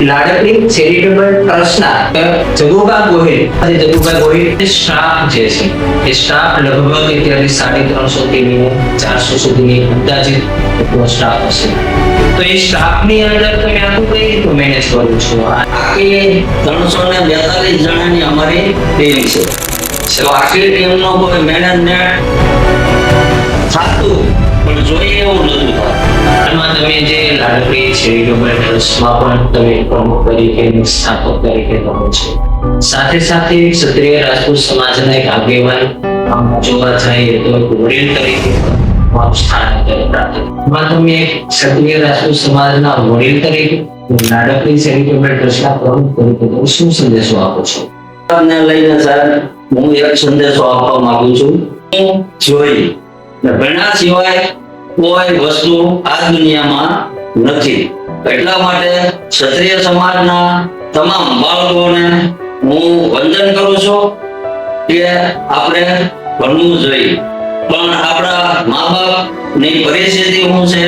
લાડકડી charitable ટ્રસ્ટના જગુબા Gohil staff જે છે એ સ્ટાફ લગભગ અત્યારે 350 થી 400 સુધીની અંદાજિત સ્ટાફ હશે. તો એ સ્ટાફની અંદર તમે આખું કઈ રીતે મેનેજ કરો છો? આખી 342 જણાની અમારી ટીમ છે. તો આખી ટીમનો કોઈ મેનેજમેન્ટ થતું પણ જોઈએ એવું નથી થતું. આમાં તમે જે લાડકડી ચેરિટેબલ ટ્રસ્ટમાં પણ તમે પ્રમુખ તરીકે સ્થાપક તરીકે રહો છો, સાથે સાથે ક્ષત્રિય રાજપૂત સમાજના એક આગેવાન જોવા જઈએ તો વડીલ તરીકે સ્થાનાંતર પ્રાપ્ત. તમે એક ક્ષત્રિય રાજપૂત સમાજના વડીલ તરીકે લાડકડી ચેરિટેબલ ટ્રસ્ટના પ્રમુખ તરીકે શું સંદેશો આપો છો? ને લઈને સાહેબ હું એક સંદેશો આપવા માંગુ છું. જોઈ ભણ્યા સિવાય કોઈ વસ્તુ આ દુનિયામાં નથી. એટલા માટે ક્ષત્રિય સમાજના તમામ બાળકોને હું વંદન કરું છું કે આપણે ભણવું જોઈએ. પણ આપણા મા બાપ ની પરિસ્થિતિ શું છે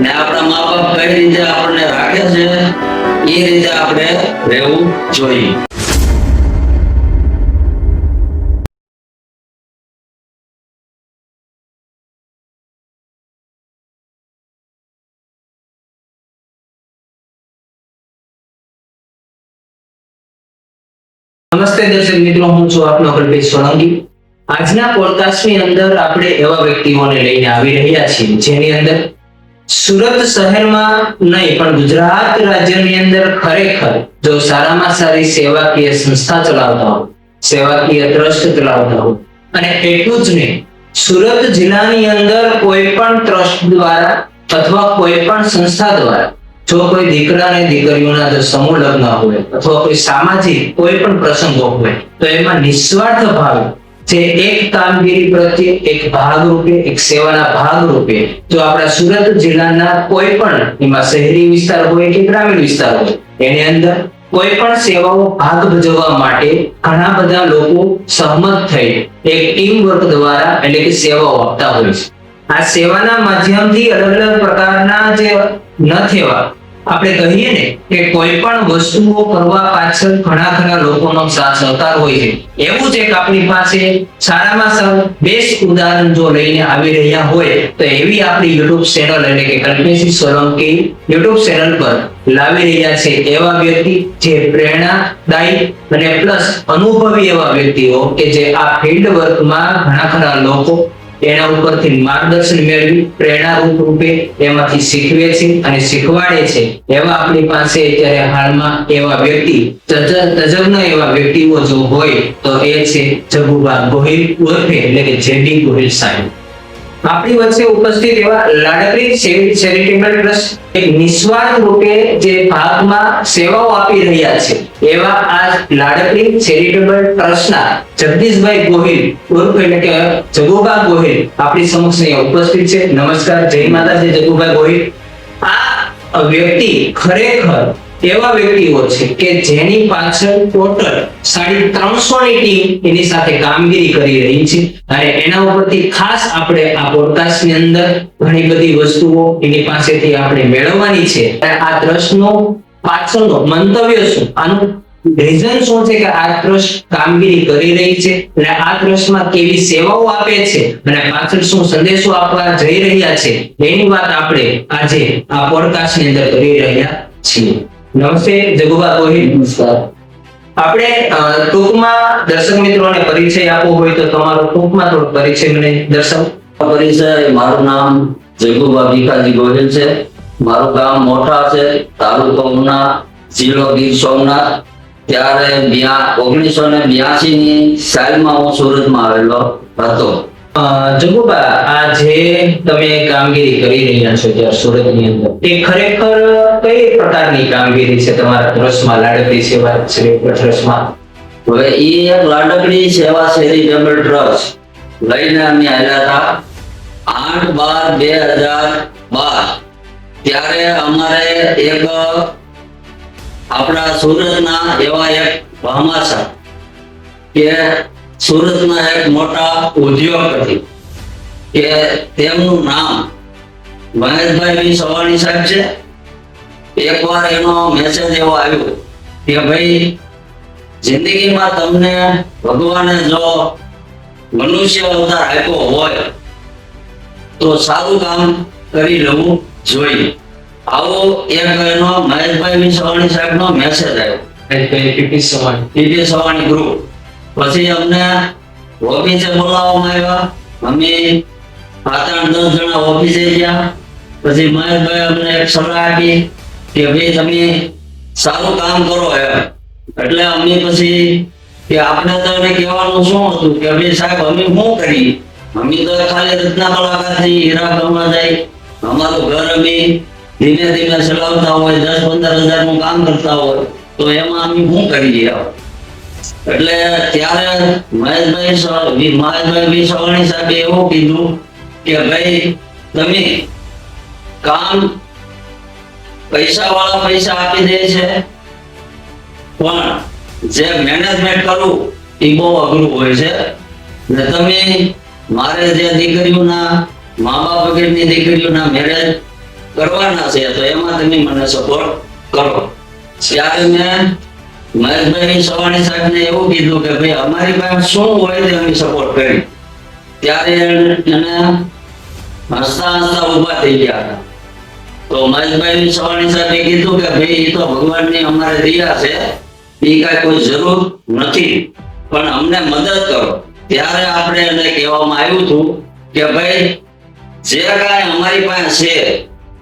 ને આપણા મા બાપ કઈ રીતે આપણને રાખે છે એ રીતે આપણે રહેવું જોઈએ. નમસ્તે દર્શક મિત્રો, હું છું આપનો કલ્પેશ સોલંકી. આજના પોડકાસ્ટની અંદર આપણે એવા વ્યક્તિઓને લઈને આવી રહ્યા છીએ જેની અંદર સુરત શહેરમાં નહીં પણ ગુજરાત રાજ્યની અંદર ખરેખર જો સારામાં સારી સેવાકીય સંસ્થા ચલાવતા હોય, સેવાકીય ટ્રસ્ટ ચલાવતા હોય, અને એટલું જ નહીં, સુરત જિલ્લાની અંદર કોઈ પણ ટ્રસ્ટ દ્વારા અથવા કોઈ પણ સંસ્થા દ્વારા જો કોઈ દીકરા અને દીકરીઓના જો સમૂહ લગ્ન હોય અથવા કોઈ સામાજિક કોઈ પણ પ્રસંગો હોય તો એમાં નિસ્વાર્થ ભાવે જે એક કામગીરી પ્રત્યે એક ભાગરૂપે, એક સેવાના ભાગરૂપે જો આપણા સુરત જિલ્લાના કોઈ પણ એમાં શહેરી વિસ્તાર હોય કે ગ્રામીણ વિસ્તાર હોય એની અંદર કોઈ પણ સેવાઓ ભાગ ભજવવા માટે ઘણા બધા લોકો સહમત થઈ એક ટીમ વર્ક દ્વારા એટલે કે સેવાઓ આપતા હોય છે. આ સેવાના માધ્યમથી અલગ અલગ પ્રકારના જે ન થેવા આપણે કહીએ ને કે કોઈ પણ વસ્તુઓ કરવા પાછળ ઘણા ખરા લોકોનો સાથ સહકાર હોય છે. એવું જ એક આપણી પાસે સારામાં સારું બેસ્ટ ઉદાહરણ જો લઈને આવી રહ્યા હોય તો એવી આપણી યુટ્યુબ ચેનલ એટલે કે કલ્પેશ સોલંકી યુટ્યુબ ચેનલ પર લાવી રહ્યા છે એવા વ્યક્તિ જે પ્રેરણાદાયી અને પ્લસ અનુભવી એવા વ્યક્તિઓ કે જે આ ફિલ્ડ વર્કમાં ઘણા ખરા લોકો એના ઉપરથી માર્ગદર્શન મેળવી પ્રેરણારૂપ રૂપે એમાંથી શીખવે છે અને શીખવાડે છે. એવા આપણી પાસે અત્યારે હાલમાં એવા વ્યક્તિ તજજ્ઞ એવા વ્યક્તિઓ જો હોય તો એ છે જગુબા ગોહિલ ઉર્ફે એટલે કે જેડી ગોહિલ સાહેબ. આપણી વચ્ચે ઉપસ્થિત એવા લાડકડી ચેરિટેબલ ટ્રસ્ટ એક નિસ્વાર્થ રૂપે જે ભાગમાં સેવાઓ આપી રહ્યા છે એવા આ લાડકડી ચેરિટેબલ ટ્રસ્ટના જગદીશભાઈ ગોહિલ ઉર્ફે એટલે કે જગુબા ગોહિલ આપણી સમક્ષ અહીંયા ઉપસ્થિત છે. નમસ્કાર, જય માતાજી જગુભાઈ ગોહિલ. આ વ્યક્તિ ખરેખર એવા વ્યક્તિઓ છે કે જેની પાછળ ટોટલ 350 ની ટીમ એની સાથે કામગીરી કરી રહી છે અને એના ઉપરથી ખાસ આપણે આ પોડકાસ્ટની અંદર ઘણી બધી વસ્તુઓ એની પાસેથી આપણે મેળવવાની છે. આ ટ્રસ્ટનો પાછળનો મંતવ્ય શું, આનું રીઝન શું છે કે આ ટ્રસ્ટ કામગીરી કરી રહી છે અને આ ટ્રસ્ટમાં કેવી સેવાઓ આપે છે અને પાછળ શું સંદેશો આપવા જઈ રહ્યા છે એની વાત આપણે આજે આ પોડકાસ્ટની અંદર કરી રહ્યા છીએ. નમસ્તે જગુબા ગોહિલ. નમસ્કાર. આપણે ટૂંકમાં દર્શક મિત્રોને પરિચય આપવો હોય તો તમારો ટૂંકમાં થોડો પરિચય મને દર્શાવો. પરિચય, મારું નામ જગુબા ભીખાજી ગોહિલ છે. મારું ગામ મોઠા છે, તાલુકો ઉના, જિલ્લો ગીર સોમનાથ. ત્યારે 1982 ની સાલમાં હું સુરતમાં આવેલો હતો. જગુબા, આ જે તમે કામગીરી કરી રહ્યા છો ત્યાં સુરતની અંદર એ ખરેખર કઈ પ્રકારની કામગીરી છે તમારા ટ્રસ્ટમાં, લાડકડી સેવા ટ્રસ્ટમાં? હવે એ એક લાડકડી સેવા ચેરિટેબલ ટ્રસ્ટ લઈને અમે આવ્યા હતા 8/12/2012. ત્યારે અમારે એક આપણા સુરતના એવા એક ભામાસા કે સુરતના એક મોટા ઉદ્યોગપતિ કે તેમનું નામ મહેશભાઈ સવાણી સાહેબ છે. એકવાર એનો મેસેજ એવો આવ્યો કે ભાઈ જિંદગીમાં તમને ભગવાને જો મનુષ્ય અવતાર આપ્યો હોય તો સારું કામ કરી લેવું જોઈએ. આવો એક એનો મહેશભાઈ વિસવાણી સાહેબનો મેસેજ આવ્યો. PP Savani group. પછી અમને ઓફિસે બોલાવવામાં આવ્યા. અમે 7-8-10 જણા ઓફિસે ગયા. પછી મહેશભાઈ અમને એક સલાહ આપી કે ભાઈ તમે સારું કામ કરો એમ. એટલે અમે પછી કે આપણે તો એને કહેવાનું શું હતું કે ભાઈ સાહેબ અમે શું કરી, અમે તો ખાલી રચના કલાકાર થઈ, હીરા ગમવા જાય, અમારું ઘર અમે ધીમે ધીમે ચલાવતા હોય, 10-15 હજાર નું કામ કરતા હોય, તો એમાં અમે શું કરીએ. એટલે ત્યારે મહેશભાઈ વિસવાણી સાહેબે એવું કીધું કે ભાઈ તમે કામ પૈસા વાળા પૈસા આપી દે છે, પણ જે મેનેજમેન્ટ કરવું એ બહુ અઘરું હોય છે. ને તમે મારે જે દીકરીઓના મા બાપ વગેરેની દીકરીઓના મેરેજ કરવાના છે તો એમાં તમે મને સપોર્ટ કરો. ત્યારે મેં મહેશભાઈ સવાણી સાહેબને એવું કીધું કે ભાઈ અમારી પાસે શું હોય તે અમે સપોર્ટ કરી. ત્યારે એને હસતા હસતા ઊભા થઈ ગયા હતા. તો મહેશભાઈ સવાણી સાહેબે કીધું કે ભાઈ એ તો ભગવાનની અમારે દયા છે, એ કાંઈ કોઈ જરૂર નથી, પણ અમને મદદ કરો. ત્યારે આપણે એને કહેવામાં આવ્યું હતું કે ભાઈ જે કાંઈ અમારી પાસે છે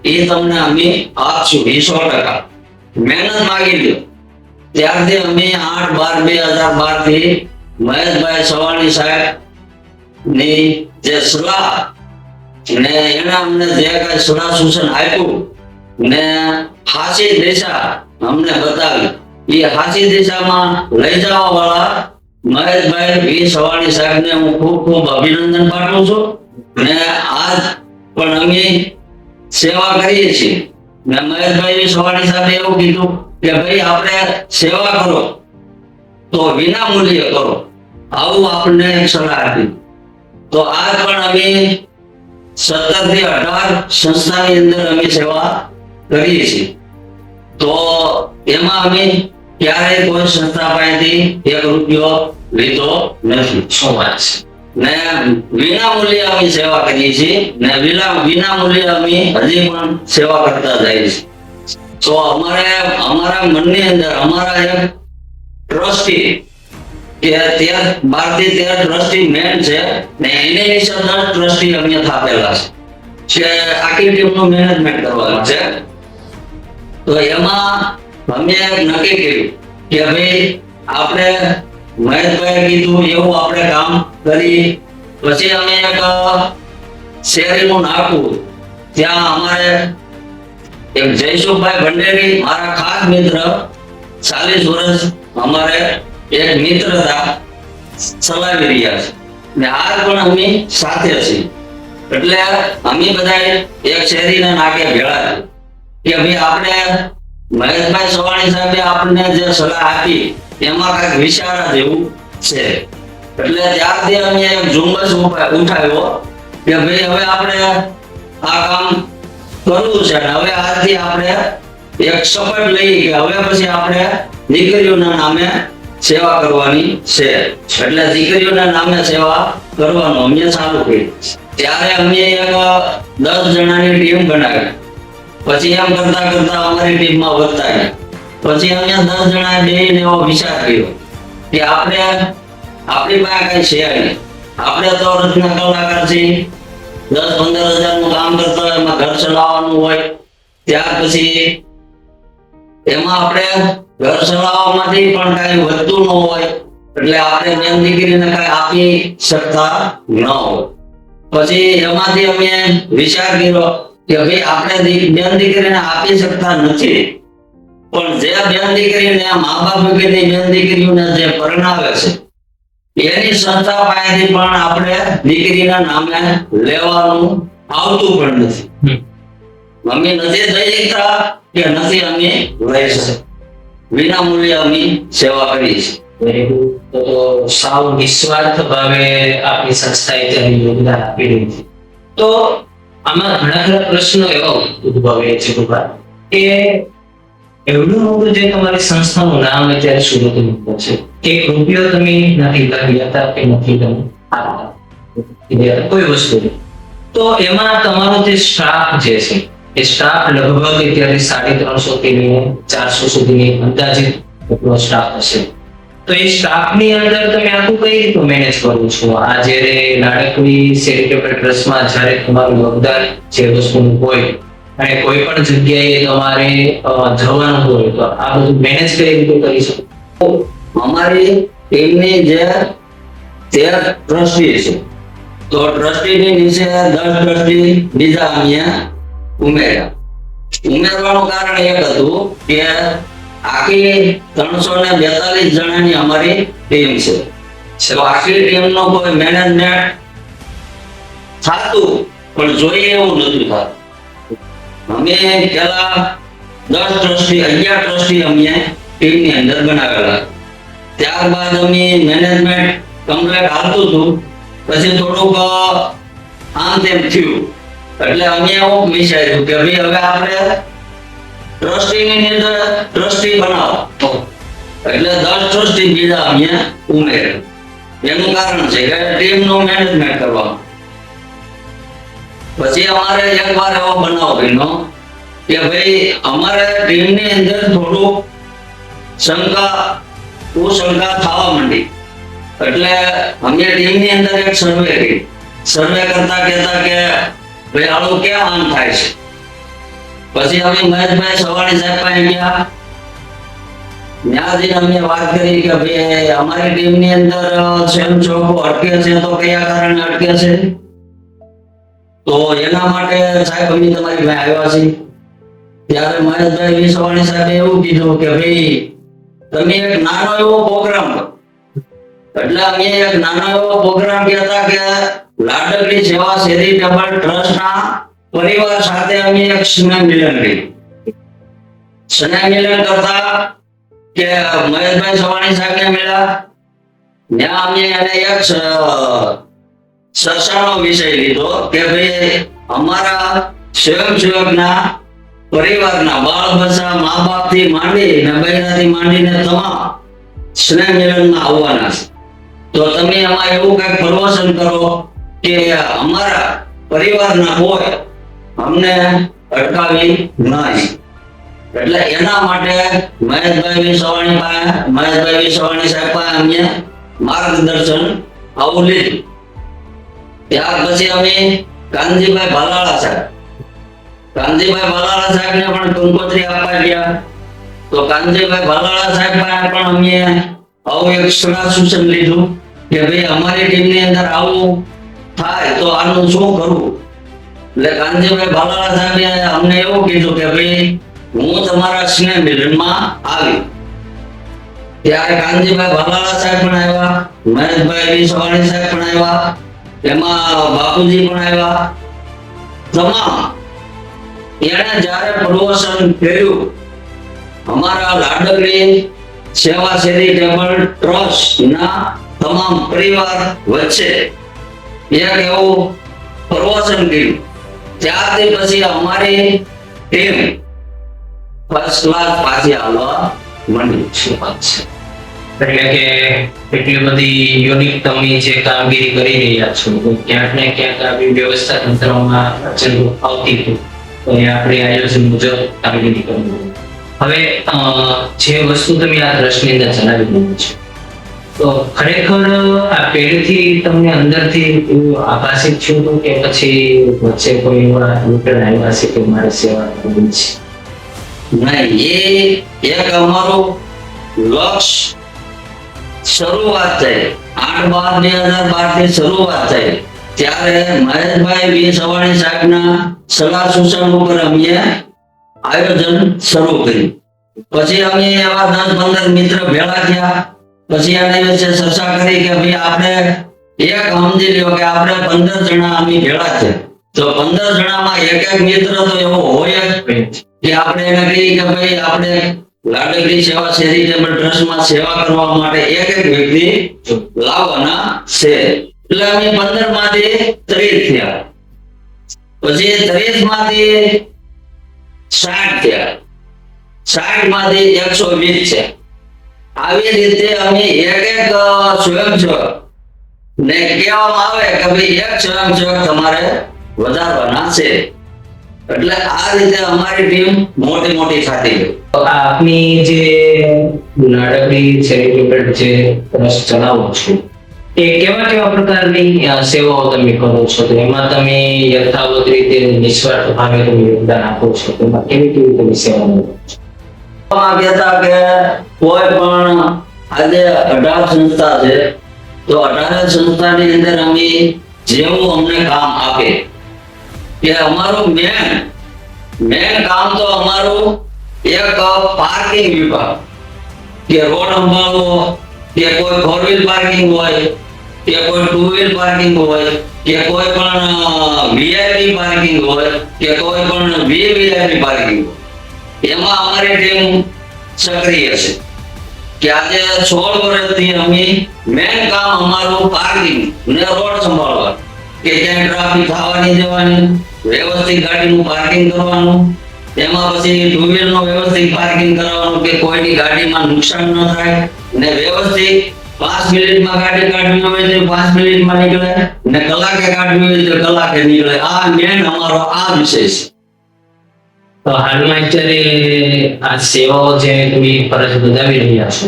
એ તમને અમે આપશું 100%. મહેનત માગી લો. ત્યારથી અમે 8/12/2012 થી મહેશભાઈ સવાણી સાહેબ ની જે સલાહ ને એને અમને જે કાંઈ સલાહ સૂચન આપ્યું ને સાચી દિશા અમને બતાવી, એ સાચી દિશામાં લઈ જવા વાળા મહેશભાઈ વી સવાણી સાહેબને હું ખૂબ ખૂબ અભિનંદન પાઠવું છું. ને આજ પણ અમે સેવા કરીએ છીએ. ને મહેશભાઈ વી સવાણી સાહેબે એવું કીધું કે ભાઈ આપણે સેવા કરો તો વિના મૂલ્યે કરો, આવું આપણને સલાહ આપી. તો આજ પણ અમે 17 થી 18 સંસ્થાની અંદર અમે સેવા કરીએ છીએ. તો એમાં અમે ક્યારેય કોઈ સંસ્થા પાસેથી 1 રૂપિયો લીધો નથી. શું વાત છે. ને વિના મૂલ્યે અમે સેવા કરીએ છીએ ને વિના મૂલ્યે અમે હજી પણ સેવા કરતા જઈએ છીએ. તો અમારા મનની અંદર અમારા એક ટ્રસ્ટી કે 12 થી 13 ટ્રસ્ટી મેન છે ને એને નીચે 10 ટ્રસ્ટી અમે થાપેલા છે જે આખી ટીમનું મેનેજમેન્ટ કરવાનું છે. તો એમાં અમે નક્કી કર્યું કે ભાઈ આપણે મહેશભાઈ કીધું એવું આપણે કામ કરી. પછી અમે એક શેરીનું નાખું, ત્યાં અમારે એક જયસુખભાઈ ભંડેરી મારા ખાસ મિત્ર, 40 વર્ષ અમારે એક મિત્રતા ચલાવી રહ્યા છે ને આજ પણ અમે સાથે છીએ. એટલે અમે બધા એક શેરીના નાકે ભેળા છે કે ભાઈ આપણે મહેશભાઈ સવાણી સાહેબે આપણને જે સલાહ આપી એમાં કંઈક વિચારા જેવું છે. એટલે ત્યારથી અમે એક ઝુંબેશ ઉઠાવ્યો કે ભાઈ હવે આપણે આ કામ કરવું છે. હવે આજથી આપણે એક શપથ લઈએ કે હવે પછી આપણે દીકરીઓના નામે સેવા કરવાની છે. એટલે દીકરીઓના નામે સેવા કરવાનું અમે ચાલુ કર્યું. ત્યારે અમે એક 10 જણાની ટીમ બનાવી. પછી એમ કરતા કરતા અમારી ટીમમાં વધતા ગયા. પછી અમે 10 જણાએ બેસીને એવો વિચાર કર્યો કે આપણે આપણી પાસે કઈ છે નહીં, આપણે તો રચના કલાકાર છીએ, 10-15 હજારનું કામ કરતા હોય, એમાં ઘર ચલાવવાનું હોય, ત્યાર પછી એમાં આપણે ઘર ચલાવવામાંથી પણ કઈ વધતું ન હોય, એટલે આપણે બેન દીકરીને કઈ આપી શકતા ન હોય. પછી એમાંથી અમે વિચાર કર્યો કે ભાઈ આપણે બેન દીકરીને આપી શકતા નથી, પણ જે બેન દીકરીને મા બાપ વગેરે બેન દીકરીઓને જે પરણાવે છે એની સંસ્થા પાસેથી પણ આપણે દીકરીના નામે લેવાનું આવતું પણ નથી. અમે નથી જઈ શકતા કે નથી અમે લઈ શકતા. વિના મૂલ્યે અમે સેવા કરી છે. તો સાવ નિસ્વાર્થ ભાવે આપણી સંસ્થાએ તેનું યોગદાન આપી રહી છે. તો આમાં ઘણા ખરા પ્રશ્નો એવા ઉદ્ભવે છે કે એવડું મોટું જે તમારી સંસ્થાનું નામ અત્યારે સુરત મૂક્યું છે, એક રૂપિયો તમે નથી લખ્યા હતા કે નથી તમે આપતા. કોઈ વસ્તુ નહીં. તો એમાં તમારો જે સ્ટાફ જે છે એ સ્ટાફ લગભગ અત્યારે 350 થી લઈને 400 સુધીની અંદાજિત એટલો સ્ટાફ હશે. તો એ સ્ટાફની અંદર તમે આખું કઈ રીતે મેનેજ કરો છો? આ જ્યારે નાનકડી ચેરિટેબલ ટ્રસ્ટમાં જ્યારે તમારું યોગદાન જે વસ્તુનું હોય અને કોઈ પણ જગ્યાએ તમારે જવાનું હોય તો આ બધું મેનેજ કઈ રીતે કરી શકો? અમારી ટીમની જે 13 ટ્રસ્ટી છે, તો ટ્રસ્ટીની નીચે 10 ટ્રસ્ટી બીજા અમે ઉમેરવાનું કારણ એક હતું કે આખી 342 જણાની અમારી ટીમ છે. તો આખી ટીમનો કોઈ મેનેજમેન્ટ થતું પણ જોઈએ એવું નતું થતું. અમે પેલા 10 ટ્રસ્ટી 11 ટ્રસ્ટી અમે ટીમની અંદર બનાવેલા. ત્યારબાદ અમે મેનેજમેન્ટ કમ્પ્લીટ હાલતું હતું, પછી થોડુંક આમ તેમ થયું એટલે અમે એવું વિચાર્યું કે ભાઈ હવે આપણે ટ્રસ્ટીની અંદર ટ્રસ્ટી બનાવો. એટલે 10 ટ્રસ્ટી બીજા અમે ઉમેર્યા. એનું કારણ છે કે ટીમનું મેનેજમેન્ટ કરવાનું. પછી અમારે એકવાર એવો બનાવ બન્યો કે ભાઈ અમારે ટીમની અંદર થોડું કુશંકા થવા માંડી. એટલે અમે ટીમની અંદર એક સર્વે કરી. સર્વે કરતા કહેતા કે ભાઈ આવું કેમ આમ થાય છે? પછી અમે મહેશભાઈ સવાણી સાહેબ પાસે ગયા. ત્યાં જઈને અમે વાત કરી કે ભાઈ અમારી ટીમની અંદર સ્વયંસેવકો અટકે છે, તો કયા કારણે અટકે છે? તો એના માટે સાહેબ અમે તમારી પાસે આવ્યા છીએ. ત્યારે મહેશભાઈ સવાણી સાહેબે એવું કીધું કે ભાઈ તમે એક નાનો એવો પ્રોગ્રામ કરો. એટલે અમે એક નાનો એવો પ્રોગ્રામ કહેતા કે લાડકડી સેવા ચેરિટેબલ ટ્રસ્ટના પરિવાર સાથે અમે એક સ્નેહ મિલન કર્યું. સ્નેહ મિલન કરતા કે મહેશભાઈ સવાણી સાહેબને મળ્યા. ત્યાં અમે એને એક ચર્ચાનો વિષય લીધો કે ભાઈ અમારા સ્વયંસેવકના પરિવારના બાળ બચ્ચા મા બાપ થી માંડી ને બૈરાથી માંડીને તમામ સ્નેહ મિલનમાં આવવાના છે. તો તમે એમાં એવું કઈક પ્રવચન કરો કે અમારા પરિવારના કોઈ અમને અટકાવી નહીં. એટલે એના માટે મહેશભાઈ સવાણી સાહેબ પાસે અમે માર્ગદર્શન આવું લીધું. ત્યાર પછી અમે કાનજીભાઈ ભાલાળા સાહેબને પણ કંકોત્રી આપવા ગયા. તો કાનજીભાઈ ભાલાળા સાહેબ પાસે પણ અમે આવું એક સલાહ સૂચન લીધું કે ભાઈ અમારી ટીમની અંદર આવું થાય તો આનું શું કરવું. એટલે કાનજીભાઈ ભાલાળા સાહેબે અમને એવું કીધું કે ભાઈ હું તમારા સ્નેહ મિલનમાં આવી. ત્યારે કાનજીભાઈ ભાલાળા સાહેબ પણ આવ્યા, મહેશભાઈ સવાણી સાહેબ પણ આવ્યા, એમાં બાપુજી પણ આવ્યા. તમામ એણે જ્યારે પ્રવચન કર્યું અમારા લાડકડી સેવા ચેરિટેબલ ટ્રસ્ટના તમામ પરિવાર વચ્ચે એક એવું પ્રવચન કર્યું. ત્યારથી પછી અમારી ટીમ ફર્સ્ટ ક્લાસ પાછી આવવા માંડી. એટલે કે એટલી બધી યુનિક તમે જે કામગીરી કરી રહ્યા છો, ક્યાંક ને ક્યાંક આવી વ્યવસ્થા તંત્રમાં અડચણ આવતી હતી તો એ આપણે આયોજન મુજબ કામગીરી કરવી. હવે જે વસ્તુ તમે આ દ્રષ્ટિની અંદર જણાવી દીધું છે, તો ખરેખર આ પેઢીથી તમને અંદરથી એવું આભાસિત થયું હતું કે પછી વચ્ચે કોઈ એવા લૂંટણ આવ્યા છે કે મારે સેવા કરવી છે? નહીં, એ એક અમારું લક્ષ્ય શરૂઆત થઈ 8/12/2012 થી શરૂઆત થઈ. ત્યારે મહેશભાઈ સવાણી સાહેબના સલાહ સૂચન ઉપર અમે આયોજન શરૂ કર્યું. પછી અમે એવા 10-15 મિત્ર ભેળા થયા. પછી એના વિશે ચર્ચા કરી કે ભાઈ આપણે એક સમજી લ્યો કે આપણે 15 જણા અમે ભેળા છે, તો 15 જણામાં એક મિત્ર તો એવો હોય જ કે આપણે એને કહીએ કે ભાઈ આપણે લાડકડી સેવા ચેરિટેબલ ટ્રસ્ટમાં સેવા કરવા માટે એક વ્યક્તિ લાવવાના છે. એટલે અમે 15 માંથી 30 થયા. પછી 30 માંથી 60 થયા. 60 માંથી 120 છે. આવી રીતે અમે એક સ્વયંસેવક ને કહેવામાં આવે કે ભાઈ એક સ્વયંસેવક તમારે વધારવાના છે. એટલે આ રીતે અમારી ટીમ મોટી થતી ગઈ. તો આપની જે નાનકડી ચેરિટેબલ જે ટ્રસ્ટ ચલાવો છો એ કેવા પ્રકારની સેવાઓ તમે કરો છો? તો એમાં તમે યથાવત રીતે નિસ્વાર્થ ભાવે તમે યોગદાન આપો છો, તો એમાં કેવી તમે સેવાઓ કરો છો? કહેતા કે કોઈ પણ આજે 18 સંસ્થા છે, તો 18 સંસ્થાની અંદર અમે જેવું અમને કામ આપે કે અમારું મેન કામ તો અમારું એક પાર્કિંગ વિભાગ, કે રોડ સંભાળવો, કે કોઈ 4 વ્હીલ પાર્કિંગ હોય, કે કોઈ 2 વ્હીલ પાર્કિંગ હોય, કે કોઈ પણ વીઆઈપી પાર્કિંગ હોય, કે કોઈ પણ વીવીઆઈપી પાર્કિંગ હોય, એમાં અમારી ટીમ સક્રિય છે. કે આજે 16 વર્ષથી અમે મેન કામ અમારું પાર્કિંગ ને રોડ સંભાળવા, કે ક્યાંય ટ્રાફિક થવા નહીં દેવાની, વ્યવસ્થિત ગાડીનું પાર્કિંગ કરવાનું, એમાં પછી 2 વ્હીલનું વ્યવસ્થિત પાર્કિંગ કરવાનું કે કોઈની ગાડીમાં નુકસાન ન થાય, ને વ્યવસ્થિત 5 મિનિટમાં ગાડી કાઢવી હોય તો 5 મિનિટમાં નીકળે, ને કલાકે કાઢવી હોય તો કલાકે નીકળે. આ મેન અમારો આ વિષય છે. તો હાલમાં અત્યારે આ સેવાઓ જે તમે ફરજ બજાવી રહ્યા છો,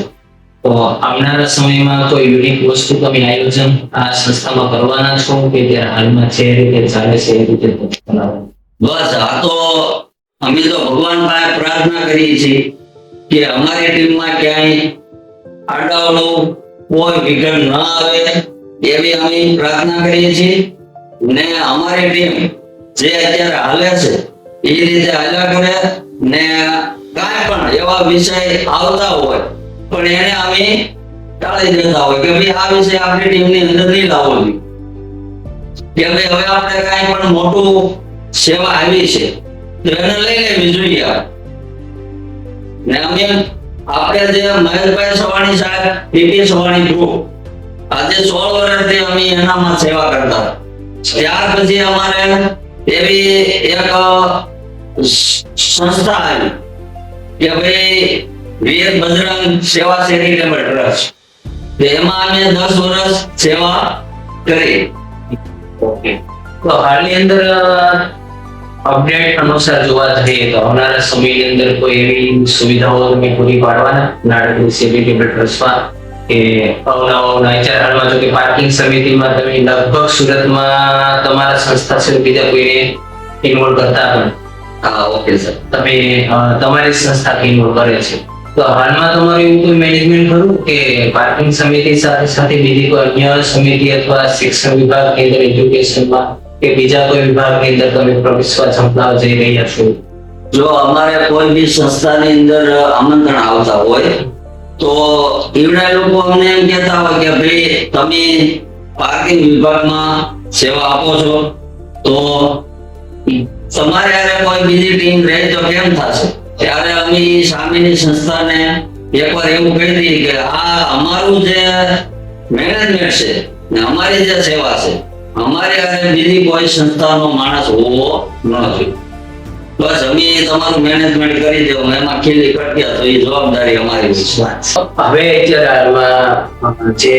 તો આવનારા સમયમાં કોઈ યુનિક વસ્તુ તમે આયોજન આ સંસ્થામાં કરવાના છો કે ત્યારે હાલમાં જે રીતે ચાલે છે એ રીતે બનાવો? બસ આ તો અમે તો ભગવાન પાસે પ્રાર્થના કરીએ છીએ કે અમારી ટીમમાં ક્યાંય આડાવડું કોઈ વિઘ્ન ન આવે એવી અમે પ્રાર્થના કરીએ છીએ. ને અમારી ટીમ જે અત્યારે હાલે છે એ રીતે હાલ્યા કરે, ને કાંઈ પણ એવા વિષય આવતા હોય પણ એને અમે ટાળી દેતા હોય કે ભાઈ આ વિષય આપણી ટીમની અંદર નહીં લાવવો જોઈએ, કે ભાઈ હવે આપણે કાંઈ પણ મોટું સેવા આવી છે તો એને લઈ લેવી જોઈએ. ને અમે આપણે જે મહેશભાઈ સવાણી સાહેબ, પીપી સવાણી ગ્રુપ, આજે 16 વર્ષથી અમે એનામાં સેવા કરતા. ત્યાર પછી અમારે એવી એક સંસ્થા આવી કે ભાઈ વીર બજરંગ સેવા ચેરિટેબલ ટ્રસ્ટ, એમાં અમે 10 વર્ષ સેવા કરી. ઓકે, તો હાલની અંદર અપડેટ અનુસાર જોવા જઈએ તો આવનારા સમયની અંદર કોઈ એવી સુવિધાઓ તમે પૂરી પાડવાના નાનકડી ચેરિટેબલ ટ્રસ્ટમાં કે અવનવા અત્યારે હાલમાં જો કે પાર્કિંગ સમિતિમાં તમે લગભગ સુરતમાં તમારા સંસ્થા સિવાય બીજા કોઈને ઇન્વોલ્વ કરતા પણ? હા, ઓકે સર. તમે તમારી સંસ્થા ઇન્વોલ્વ કરે છે, તો હાલમાં તમારું એવું કોઈ મેનેજમેન્ટ ખરું કે પાર્કિંગ સમિતિ સાથે સાથે બીજી કોઈ અન્ય સમિતિ અથવા શિક્ષણ વિભાગ કે અંદર એજ્યુકેશનમાં કે બીજા કોઈ વિભાગની અંદર તમે પ્રવેશવા સંકળાવા જઈ રહ્યા છો? જો અમારે કોઈ બી સંસ્થાની અંદર આમંત્રણ આવતા હોય તો એવડા લોકો અમને એમ કહેતા હોય કે ભાઈ તમે પાર્કિંગ વિભાગમાં સેવા આપો છો તો તમારે હારે કોઈ બીજી ટીમ રહે તો કેમ થશે? ત્યારે અમે સામેની સંસ્થાને એકવાર એવું કહી દઈએ કે આ અમારું જે મેનેજમેન્ટ છે ને અમારી જે સેવા છે, અમારે હારે બીજી કોઈ સંસ્થાનો માણસ હોવો ન જોઈએ. બસ અમે તમારું મેનેજમેન્ટ કરી દેવું, એમાં ખીલી કટ્યા તો એ જવાબદારી અમારી છે. હવે અત્યારે હાલમાં જે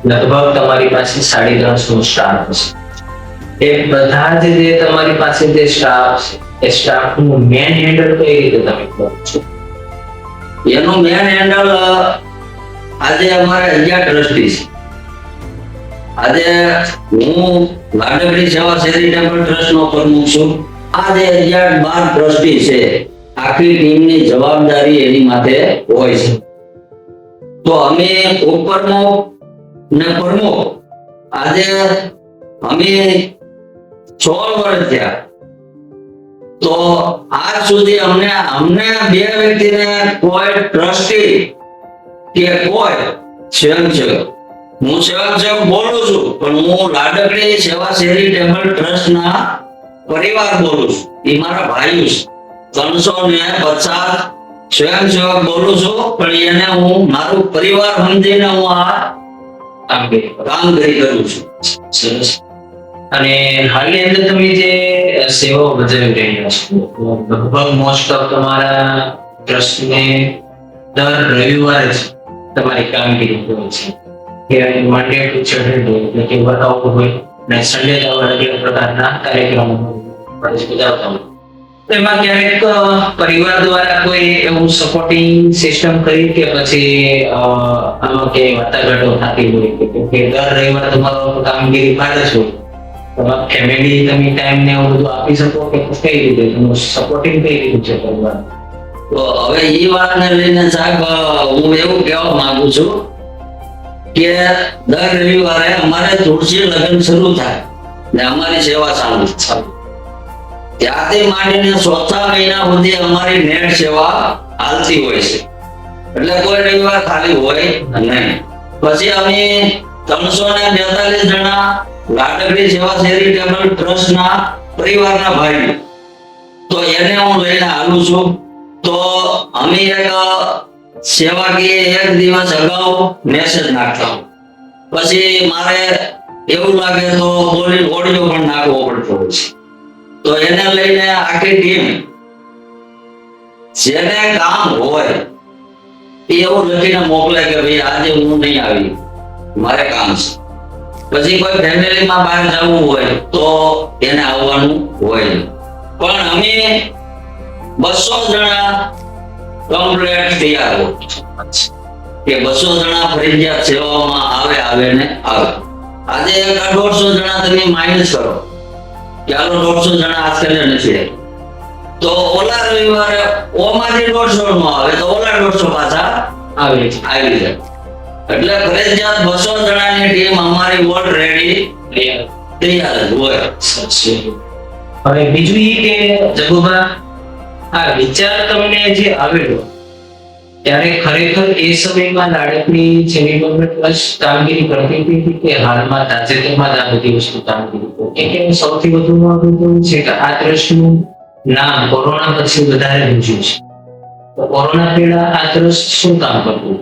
લગભગ તમારી પાસે 350 સ્ટાફ છે, એ બધા જ જે તમારી પાસે જે સ્ટાફ છે એ સ્ટાફનું મેન હેન્ડલ કઈ રીતે તમે કરો છો? એનું મેન હેન્ડલ આજે અમારે 11 ટ્રસ્ટી છે. આજે હું નાનકડી સેવા ચેરિટેબલ ટ્રસ્ટનો પ્રમુખ છું. આ જે 11-12 ટ્રસ્ટી છે, આખી ટીમની જવાબદારી એની માથે હોય છે. તો અમે ઉપપ્રમુખ ને પ્રમુખ આજે અમે 16 વર્ષ થયા, તો આજ સુધી અમને 2 વ્યક્તિને કોઈ ટ્રસ્ટી કે કોઈ સ્વયંસેવક, હું સ્વયંસેવક બોલું છું પણ હું લાડકડી સેવા ચેરિટેબલ ટ્રસ્ટના પરિવાર બોલું છું. એ મારા ભાઈઓ છે. 350 સ્વયંસેવક બોલું છું પણ એને હું મારું પરિવાર સમજીને હું આ કામગીરી કરું છું. સરસ. અને હાલની અંદર તમે જે સેવાઓ બજાવી રહ્યા છો, લગભગ મોસ્ટ ઓફ તમારા ટ્રસ્ટને દર રવિવારે જ તમારી કામગીરી હોય છે કે મંડે ટુ સેટરડે એટલે કે વર્કઆઉટ હોય અને સન્ડે અલગ અલગ પ્રકારના કાર્યક્રમો બજાવતા હોય. તો એમાં ક્યારેક પરિવાર દ્વારા કોઈ એવું સપોર્ટિંગ સિસ્ટમ કરી કે પછી આમાં કે વાટાઘાટો થતી હોય કે દર રવિવારે તમારો કામગીરી ભારે જ હોય, તમારા ફેમિલી તમે ટાઈમ ને એવું બધું આપી શકો કે કઈ રીતે તમારું સપોર્ટિંગ કઈ રીતે છે પરિવાર? તો હવે એ વાતને લઈને સાહેબ હું એવું કહેવા માંગુ છું કે દર રવિવારે અમારે તુલસી લગ્ન શરૂ થાય ને અમારી સેવા ચાલુ થાય. ત્યાંથી માંડીને ચોથા મહિના સુધી અમારી નેટ સેવા હાલતી હોય છે, એટલે કોઈ રવિવાર ખાલી હોય નહીં. પછી અમે 342 જણા લાડકડી સેવા ચેરિટેબલ ટ્રસ્ટના પરિવારના ભાઈઓ, તો એને હું લઈને આવું છું. તો અમે એક સેવાકીય એક દિવસ અગાઉ મેસેજ નાખતા હોય, પછી મારે એવું લાગે તો ઓડિયો પણ નાખવો પડતો હોય છે. તો એને લઈને આખી ટીમ જેને કામ હોય એ એવું લખીને મોકલે કે ભાઈ આજે હું નહીં આવી, મારે કામ છે. પછી કોઈ ફેમિલીમાં બહાર જવું હોય તો એને આવવાનું હોય. પણ અમે 200 જણા કમ્પ્લીટ તૈયાર હોય કે 200 જણા ફરજિયાત સેવામાં આવે ને આવે. આજે 150 જણા તમે માઇનસ કરો કે આલો 150 જણા આજકાલ નથી, તો ઓલા રવિવારે ઓમાંથી 150 નો આવે તો ઓલા 150 પાછા આવી જાય. એટલે ફરજિયાત 200 જણાની ટીમ અમારી ઓલરેડી તૈયાર જ હોય. હવે બીજું એ કે જગુભા, આ વિચાર તમને જે આવેલો ત્યારે ખરેખર એ સમયમાં લાડકની ચેરિટેબલ ટ્રસ્ટ કામગીરી કરતી હતી કે હાલમાં તાજેતરમાં જ આ બધી વસ્તુ કામગીરી કરે? કે સૌથી વધુ મહત્વનું છે કે આ ટ્રસ્ટનું નામ કોરોના પછી વધારે ગુંજ્યું છે. તો કોરોના પહેલા આ ટ્રસ્ટ શું કામ કરતું?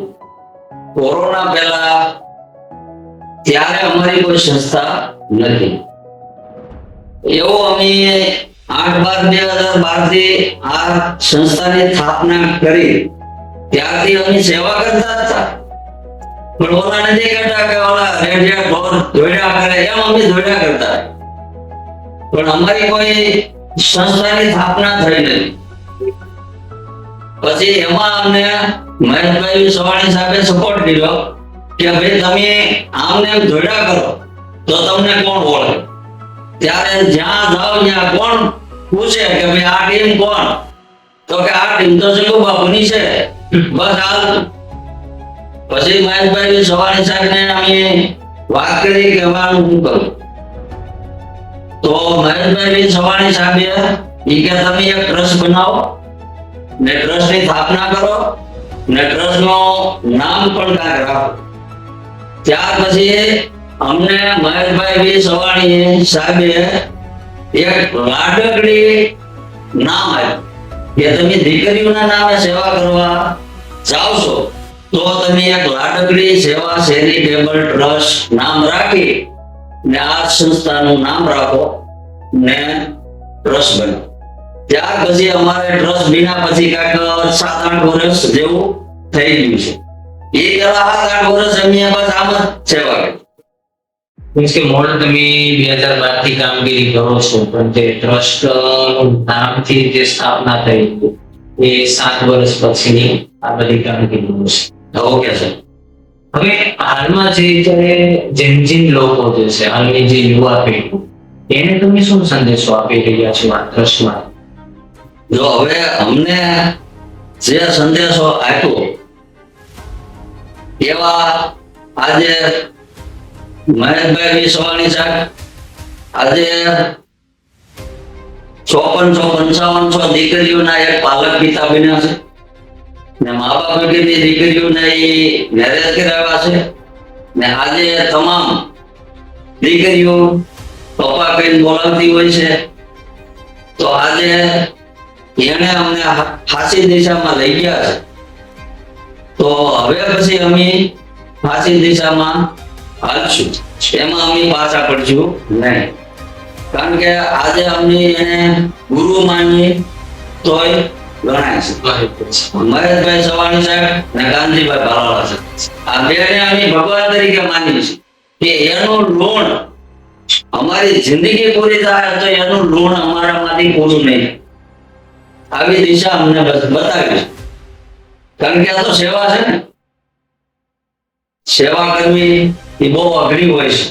કોરોના પહેલા ત્યારે અમારી કોઈ સંસ્થા નથી. એવું અમે 8/12/2012 થી આ સંસ્થાની સ્થાપના કરી ત્યારથી અમે સેવા કરતા હતા. પણ ઓલા નથી કહેતા કે ઓલા રેડિયા ઢોર દોડ્યા કરે એમ અમે દોડ્યા કરતા, પણ અમારી કોઈ સંસ્થાની સ્થાપના થઈ નથી. પછી એમાં અમને મહેશભાઈ સવાણી સાહેબે સપોર્ટ કર્યો કે ભાઈ તમે આમને એમ દોડ્યા કરો તો તમને કોણ ઓળખે. ત્યારે જ્યાં જાવ ત્યાં કોણ પૂછે કે ભાઈ આ ટીમ કોણ? તો કે આ ટીમ તો જગુ બાપુની છે, બસ હાલ. પછી મહેશભાઈ સવાણી સાહેબને અમે વાત કરી કે હું કરું. તો મહેશભાઈ સવાણી સાહેબે કે તમે એક ટ્રસ્ટ બનાવો ને ટ્રસ્ટની સ્થાપના કરો ને ટ્રસ્ટનું નામ પણ કાંઈક રાખો. ત્યાર પછી અમને મહેશભાઈ સવાણી સાહેબે એક લાડકડી નામ આપ્યું કે તમે દીકરીઓના નામે સેવા કરવા જાઓ છો તો તમે એક લાડકડી સેવા ચેરિટેબલ ટ્રસ્ટ નામ રાખી ને આ સંસ્થાનું નામ રાખો ને ટ્રસ્ટ બનો. ત્યાર પછી અમારે ટ્રસ્ટ બન્યા પછી કાંઈક 7-8 વર્ષ જેવું થઈ ગયું છે. એ પેલા 7-8 વર્ષ અમે બસ આમ જ સેવા કરી. મીન્સ કે મોડ તમે 2012 થી કામગીરી કરો છો, પણ તે ટ્રસ્ટ નામથી જે સ્થાપના થઈ એ 7 વર્ષ પછીની આ બધી કામગીરી છે. Okay sir. હવે હાલમાં જે અત્યારે જેમ લોકો જે છે, હાલની જે યુવા પેઢી, એને તમે શું સંદેશો આપી રહ્યા છો આ ટ્રસ્ટમાં? જો હવે અમને જે સંદેશો આપ્યો એવા આજે મહેશભાઈ સવાણી સાહેબ આજે 54-55 દીકરીઓના એક પાલક પિતા બન્યા છે ને મા બાપ કેટલી દીકરીઓને મેરેજ કરાવ્યા છે ને આજે તમામ દીકરીઓ પપ્પા કહીને બોલાવતી હોય છે. તો આજે એને અમને સાચી દિશામાં લઈ ગયા છે. તો હવે પછી અમે સાચી દિશામાં હાલશું, એમાં અમે પાછા પડશું નહીં. કારણ કે આજે અમે એને ગુરુ માની તોય ગણાય છે. બરાબર છે. મહેશભાઈ સવાણી સાહેબ અને કાનજીભાઈ ભાલાળા સાહેબ આ બેને અમે ભગવાન તરીકે માનીએ છીએ કે એનું ઋણ અમારી જિંદગી પૂરી થાય તો એનું ઋણ અમારામાંથી પૂરું નહીં. આવી દિશા અમને બતાવી છે. કારણ કે આ તો સેવા છે ને, સેવા કરવી એ બહુ અઘરી હોય છે.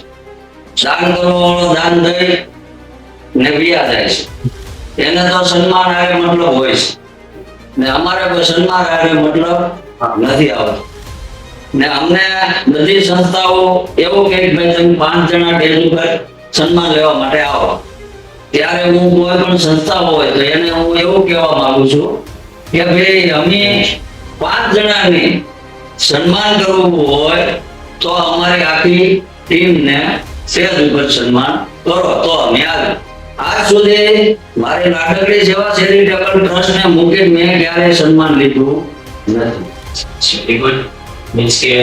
દાન કરવો દાન દઈ ને વ્યા જાય છે, એને તો સન્માન આવે મતલબ હોય છે ને અમારે કોઈ સન્માન આવે મતલબ નથી આવતો. ને અમને બધી સંસ્થાઓ એવું કે ભાઈ તમે 5 જણા સ્ટેજ ઉપર સન્માન લેવા માટે આવો, ત્યારે હું કોઈ પણ સંસ્થા હોય તો એને હું એવું કહેવા માંગુ છું કે ભાઈ અમે 5 જણાને સન્માન કરવું હોય તો અમારી આખી ટીમને સ્ટેજ ઉપર સન્માન કરો તો અમે આવે. આજ સુધી મારી નાટકડી સેવા ચેરિટેબલ ટ્રસ્ટ ને મુકેશ મેં ક્યારે સન્માન લીધું નથી. Very good. મીન્સ કે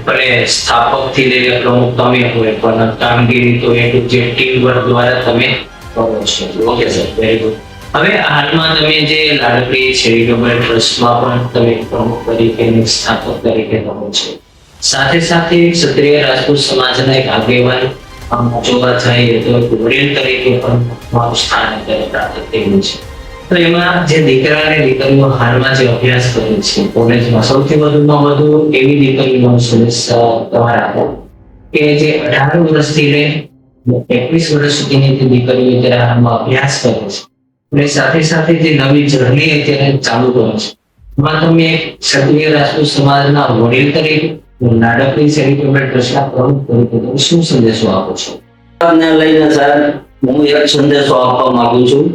ભલે સ્થાપક થી લઈને પ્રમુખ તમે હોય પણ કામગીરી તો એ જે ટીમ વર્ક દ્વારા તમે કરો છો. Okay sir, very good. હવે હાલમાં તમે જે લાડકડી ચેરિટેબલ ટ્રસ્ટમાં પણ તમે પ્રમુખ તરીકે અને સ્થાપક તરીકે રહો છો, સાથે સાથે ક્ષત્રિય રાજપૂત સમાજના એક આગેવાન જોવા જઈએ તો એક વડીલ તરીકે પણ તમારું સ્થાન અત્યારે પ્રાપ્ત થયું છે. તો એમાં જે દીકરા અને દીકરીઓ હાલમાં જે અભ્યાસ કરે છે કોલેજમાં, સૌથી વધુમાં વધુ એવી દીકરીનો સંદેશ તમારે આપો કે જે 18 વર્ષથી લઈને 21 વર્ષ સુધીની જે દીકરીઓ અત્યારે હાલમાં અભ્યાસ કરે છે અને સાથે સાથે જે નવી જર્ની અત્યારે ચાલુ કરે છે, એમાં તમે એક ક્ષત્રિય રાજપૂત સમાજના વડીલ તરીકે નાડકડી ચેરિટેબલ ટ્રસ્ટના પ્રમુખ તરીકે તમે શું સંદેશો આપો છો? ને લઈને સાહેબ હું એક સંદેશો આપવા માંગુ છું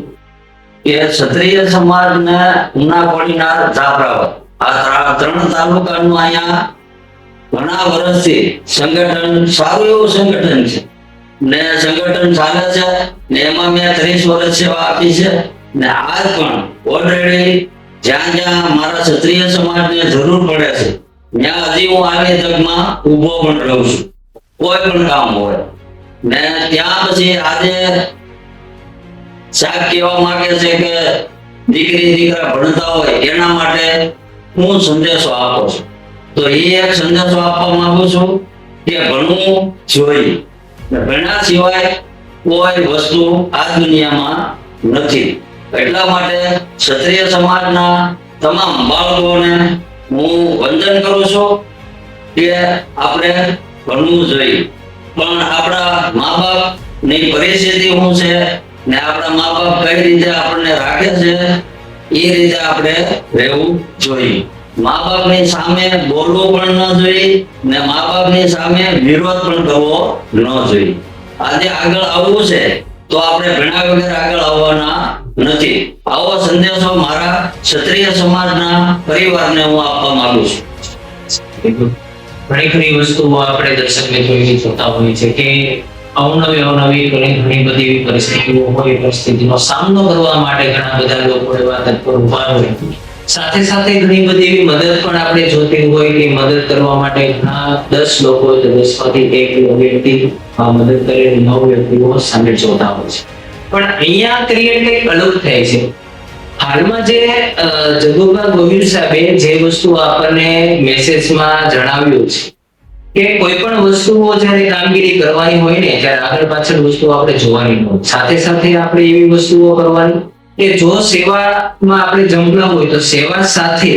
કે ક્ષત્રિય સમાજને ઉનાકોડીના જાફરાબાદ આ 3 તાલુકાનું અહીંયા ઘણા વર્ષથી સંગઠન સારું એવું સંગઠન છે ને સંગઠન ચાલે છે ને એમાં મેં 30 વર્ષ સેવા આપી છે ને આજ પણ ઓલરેડી જ્યાં જ્યાં મારા ક્ષત્રિય સમાજને જરૂર પડે છે ત્યાં હજી હું આવી તકમાં ઊભો પણ રહું છું, કોઈ પણ કામ હોય ને ત્યાં પછી આજે સાહેબ કહેવા માંગે છે કે દીકરી દીકરા ભણતા હોય એના માટે હું સંદેશો આપો છું. તો એ એક સંદેશો આપવા માંગુ છું કે ભણવું જોઈએ. ભણ્યા સિવાય કોઈ વસ્તુ આ દુનિયામાં નથી. એટલા માટે ક્ષત્રિય સમાજના તમામ બાળકોને હું વંદન કરું છું કે આપણે ભણવું જોઈએ. પણ આપણા મા બાપની પરિસ્થિતિ શું છે ને આપણા મા બાપ કઈ રીતે આપણને રાખે છે એ રીતે આપણે રહેવું જોઈએ. મા બાપની સામે બોલવું પણ ન જોઈએ ને મા બાપની સામે વિરોધ પણ કરવો ન જોઈએ. આજે આગળ આવવું છે તો આપણે ભણ્યા વગર આગળ આવવાના નથી. આવો સંદેશો મારા ક્ષત્રિય સમાજના પરિવારને હું આપવા માંગુ છું. ઘણી ઘણી વસ્તુઓ આપણે દર્શક મિત્રો એવી જોતા હોઈએ છે કે અવનવી ઘણી બધી એવી પરિસ્થિતિઓ હોય, પરિસ્થિતિનો સામનો કરવા માટે ઘણા બધા લોકો એવા તત્પર ઉભા હોય. સાથે સાથે ઘણી બધી એવી મદદ પણ આપણે જોતી હોય કે મદદ કરવા માટે ઘણા 10 લોકો 10 માંથી 1 વ્યક્તિ મદદ કરે, 9 વ્યક્તિઓ સામે જોતા હોય છે. પણ અહીંયા ક્રિએટ કંઈક અલગ થાય છે. હાલમાં જે જગુભા ગોહિલ સાહેબે જે વસ્તુ આપણને મેસેજમાં જણાવ્યું છે કે કોઈ પણ વસ્તુઓ જ્યારે કામગીરી કરવાની હોય ને ત્યારે આગળ પાછળ વસ્તુ આપણે જોવાની ન હોય. સાથે સાથે આપણે એવી વસ્તુઓ કરવાની કે જો સેવામાં આપણે જંપલા હોય તો સેવા સાથે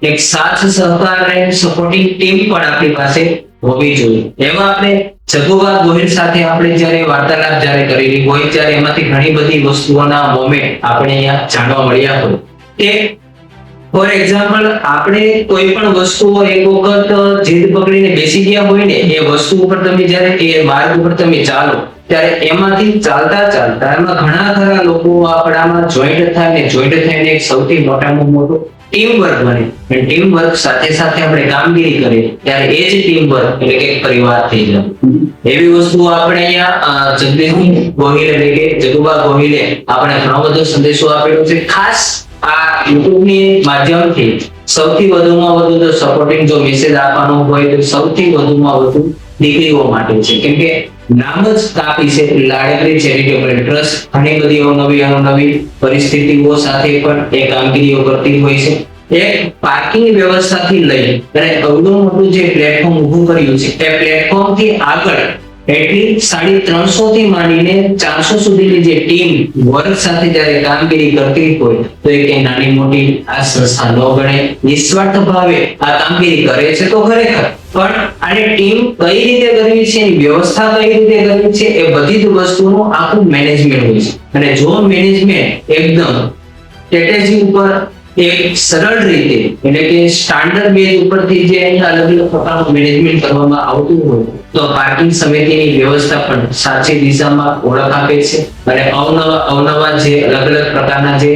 એક સાથ સહકાર અને સપોર્ટિંગ ટીમ પણ આપણી પાસે હોવી જોઈએ. એમાં આપણે જગુભા ગોહિલ સાથે આપણે જ્યારે વાર્તાલાપ જ્યારે કરેલી હોય ત્યારે એમાંથી ઘણી બધી વસ્તુઓના મોમેન્ટ આપણે અહીંયા જાણવા મળ્યા હોય કે ફોર એક્ઝામ્પલ આપણે કોઈ પણ વસ્તુઓ એક વખત જીદ પકડીને બેસી ગયા હોય ને એ વસ્તુ ઉપર તમે જ્યારે એ માર્ગ ઉપર તમે ચાલો ત્યારે એમાંથી ચાલતા ચાલતા એમાં ઘણા ખરા લોકો આપણામાં જોઈન્ટ થાય ને જોઈન્ટ થઈને એક સૌથી મોટામાં મોટું ટીમ વર્ક બને. ટીમ વર્ક સાથે સાથે આપણે કામગીરી કરીએ ત્યારે એ જ ટીમ વર્ક એટલે કે પરિવાર થઈ જાય. એવી વસ્તુ આપણે અહીંયા જગદીશ ગોહિલ એટલે કે જગુભા ગોહિલે આપણે ઘણો બધો સંદેશો આપેલો છે. ખાસ આ YouTube ની માધ્યમથી સૌથી વધુમાં વધુ જો સપોર્ટિંગ જો મેસેજ આપવાનો હોય તો સૌથી વધુમાં વધુ દીકરીઓ માટે છે. કેમ કે નામ જ કાપી છે લાડકડી ચેરિટેબલ ટ્રસ્ટ ઘણી બધી અવનવી પરિસ્થિતિઓ સાથે પણ એ કામગીરીઓ કરતી હોય છે. એક પાર્કિંગ વ્યવસ્થાથી લઈ અને અવડું મોટું જે પ્લેટફોર્મ ઊભું કર્યું છે એ પ્લેટફોર્મ થી આગળ એટલી 350 થી માંડીને 400 સુધીની જે ટીમ વર્ગ સાથે જ્યારે કામગીરી કરતી હોય તો એ કઈ નાની મોટી આ સંસ્થા ન ગણે. નિસ્વાર્થ ભાવે આ કામગીરી કરે છે તો ખરેખર, પણ આને ટીમ કઈ રીતે કરવી છે, એની વ્યવસ્થા કઈ રીતે કરવી છે, એ બધી જ વસ્તુનું આખું મેનેજમેન્ટ હોય છે. અને જો મેનેજમેન્ટ એકદમ સ્ટ્રેટેજી ઉપર એક સરળ રીતે એટલે કે સ્ટાન્ડર્ડ બેઝ ઉપરથી જે અહીંયા અલગ અલગ પ્રકારનું મેનેજમેન્ટ કરવામાં આવતું હોય તો પાર્કિંગ સમિતિની વ્યવસ્થા પણ સાચી દિશામાં ઓળખ આપે છે. અને અવનવા જે અલગ અલગ પ્રકારના જે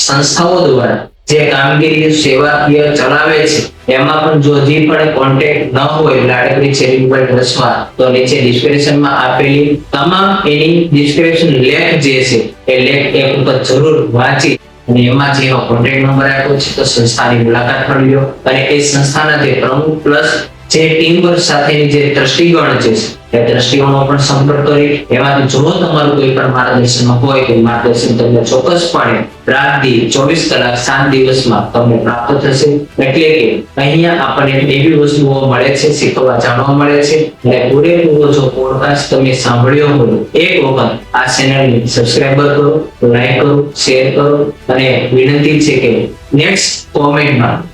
સંસ્થાઓ દ્વારા જે કામગીરી સેવાકીય ચલાવે છે એમાં પણ જો હજી પણ કોન્ટેક્ટ ન હોય લાડકડી ચેરિટેબલ ટ્રસ્ટમાં તો નીચે ડિસ્ક્રિપ્શનમાં આપેલી તમામ એની ડિસ્ક્રિપ્શન લેખ જે છે એ લેખ એક વખત જરૂર વાંચી અને એમાં જે કોન્ટેક્ટ નંબર આપ્યો છે તો સંસ્થાની મુલાકાત પણ લો. અને એ સંસ્થાના જે પ્રમુખ પ્લસ જે ટીમ વર્ક સાથેની જે ટ્રસ્ટીગણ છે એ ટ્રસ્ટીઓનો પણ સંપર્ક કરી એમાંથી જો તમારું કોઈ પણ માર્ગદર્શન હોય તો માર્ગદર્શન તમને ચોક્કસપણે રાત દી 24 કલાક 7 દિવસમાં તમને પ્રાપ્ત થશે. એટલે કે અહીંયા આપણને એવી વસ્તુઓ મળે છે, શીખવા જાણવા મળે છે. અને પૂરેપૂરો જો પોડકાસ્ટ તમે સાંભળ્યો હોય એક વખત આ ચેનલને સબસ્ક્રાઇબ કરો, લાઈક કરો, શેર કરો. અને વિનંતી છે કે નેક્સ્ટ કોમેન્ટમાં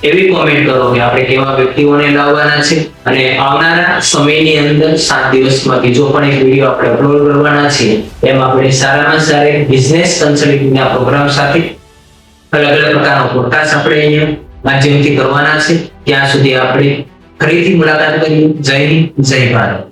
એવી કોમેન્ટ કરો કે આપણે કેવા વ્યક્તિઓને લાવવાના છે. અને આવનારા સમયની અંદર 7 દિવસમાં બીજો પણ એક વિડીયો આપણે અપલોડ કરવાના છીએ. એમ આપણે સારામાં સારા બિઝનેસ કન્સલ્ટિંગના પ્રોગ્રામ સાથે અલગ અલગ પ્રકારનો પોડકાસ્ટ આપણે અહીંયા માધ્યમથી કરવાના છે. ત્યાં સુધી આપણે ફરીથી મુલાકાત કરીએ. જય હિન્દ, જય ભારત.